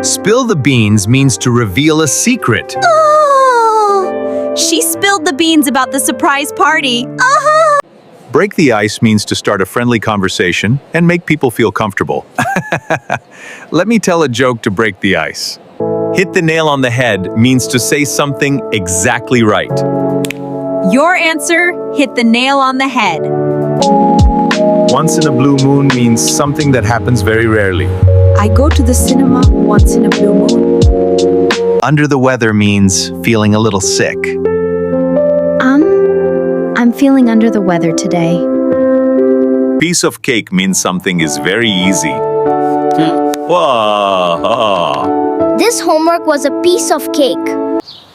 Spill the beans means to reveal a secret. Oh, she spilled the beans about the surprise party. Break the ice means to start a friendly conversation and make people feel comfortable. Let me tell a joke to break the ice. Hit the nail on the head means to say something exactly right. Your answer hit the nail on the head. Once in a blue moon means something that happens very rarely. I go to the cinema once in a blue moon. Under the weather means feeling a little sick. I'm feeling under the weather today. Piece of cake means something is very easy. Whoa. This homework was a piece of cake.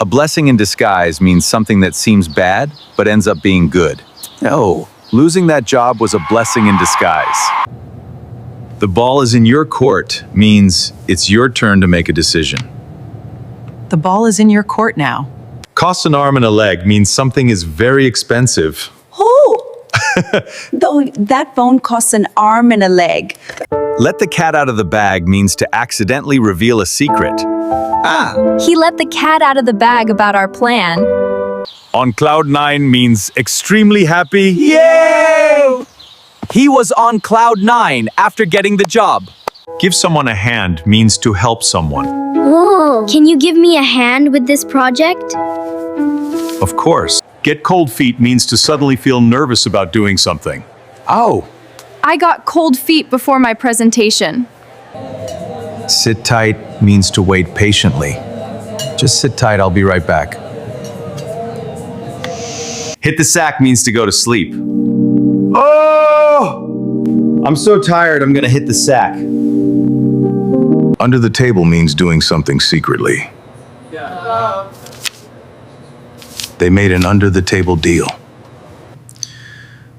A blessing in disguise means something that seems bad, but ends up being good. No, losing that job was a blessing in disguise. The ball is in your court means it's your turn to make a decision. The ball is in your court now. Costs an arm and a leg means something is very expensive. Oh, though that phone costs an arm and a leg. Let the cat out of the bag means to accidentally reveal a secret. He let the cat out of the bag about our plan. On cloud nine means extremely happy. Yay! He was on cloud 9 after getting the job. Give someone a hand means to help someone. Whoa. Can you give me a hand with this project? Of course. Get cold feet means to suddenly feel nervous about doing something. Oh, I got cold feet before my presentation. Sit tight means to wait patiently. Just sit tight, I'll be right back. Hit the sack means to go to sleep. Oh! I'm so tired, I'm gonna hit the sack. Under the table means doing something secretly. They made an under-the-table deal.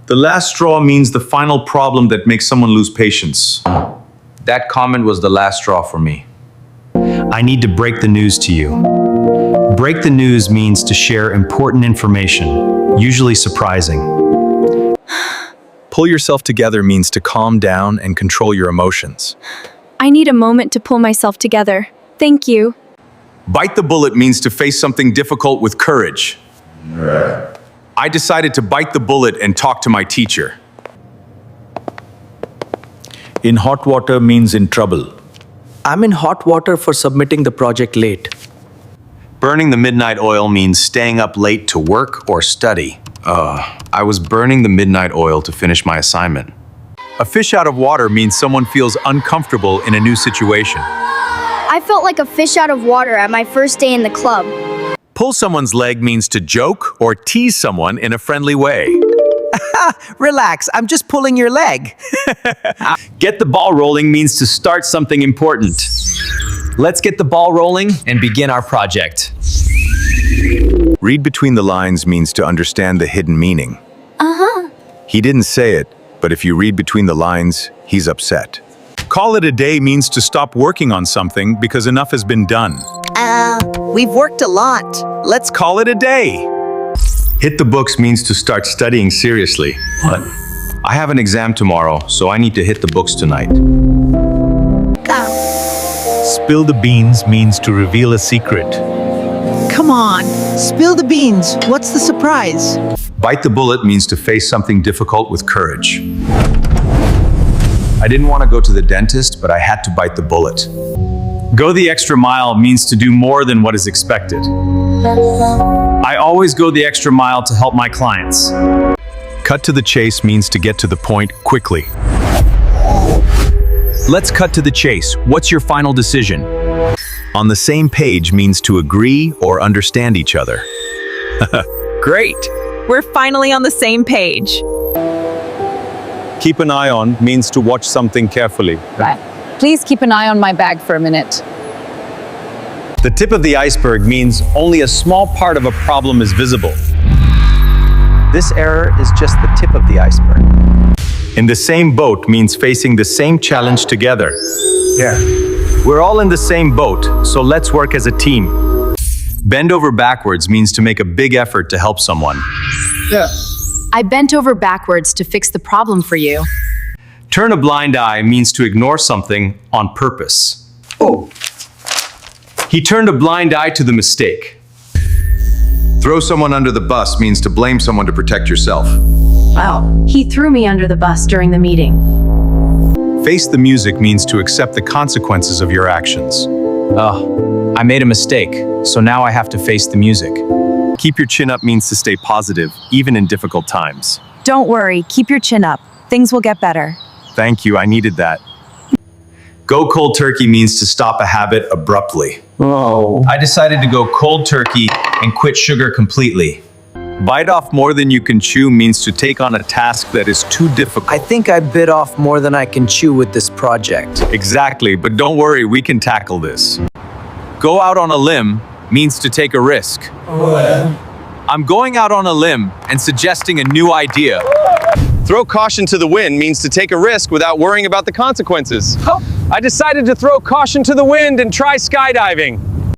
The last straw means the final problem that makes someone lose patience. That comment was the last straw for me. I need to break the news to you. Break the news means to share important information, usually surprising. Pull yourself together means to calm down and control your emotions. I need a moment to pull myself together. Thank you. Bite the bullet means to face something difficult with courage. I decided to bite the bullet and talk to my teacher. In hot water means in trouble. I'm in hot water for submitting the project late. Burning the midnight oil means staying up late to work or study. I was burning the midnight oil to finish my assignment. A fish out of water means someone feels uncomfortable in a new situation. I felt like a fish out of water at my first day in the club. Pull someone's leg means to joke or tease someone in a friendly way. Relax, I'm just pulling your leg. Get the ball rolling means to start something important. Let's get the ball rolling and begin our project. Read between the lines means to understand the hidden meaning. He didn't say it, but if you read between the lines, he's upset. Call it a day means to stop working on something because enough has been done. We've worked a lot. Let's call it a day. Hit the books means to start studying seriously. What? I have an exam tomorrow, so I need to hit the books tonight. Spill the beans means to reveal a secret. Come on, spill the beans. What's the surprise? Bite the bullet means to face something difficult with courage. I didn't want to go to the dentist, but I had to bite the bullet. Go the extra mile means to do more than what is expected. I always go the extra mile to help my clients. Cut to the chase means to get to the point quickly. Let's cut to the chase. What's your final decision? On the same page means to agree or understand each other. Great. We're finally on the same page. Keep an eye on means to watch something carefully. Right. Please keep an eye on my bag for a minute. The tip of the iceberg means only a small part of a problem is visible. This error is just the tip of the iceberg. In the same boat means facing the same challenge together. Yeah. We're all in the same boat, so let's work as a team. Bend over backwards means to make a big effort to help someone. Yeah. I bent over backwards to fix the problem for you. Turn a blind eye means to ignore something on purpose. Oh, He turned a blind eye to the mistake. Throw someone under the bus means to blame someone to protect yourself. Wow. He threw me under the bus during the meeting. Face the music means to accept the consequences of your actions. Oh, I made a mistake, so now I have to face the music. Keep your chin up means to stay positive, even in difficult times. Don't worry, keep your chin up. Things will get better. Thank you, I needed that. Go cold turkey means to stop a habit abruptly. Oh. I decided to go cold turkey and quit sugar completely. Bite off more than you can chew means to take on a task that is too difficult. I think I bit off more than I can chew with this project. Exactly, but don't worry, we can tackle this. Go out on a limb means to take a risk. I'm going out on a limb and suggesting a new idea. Throw caution to the wind means to take a risk without worrying about the consequences. I decided to throw caution to the wind and try skydiving.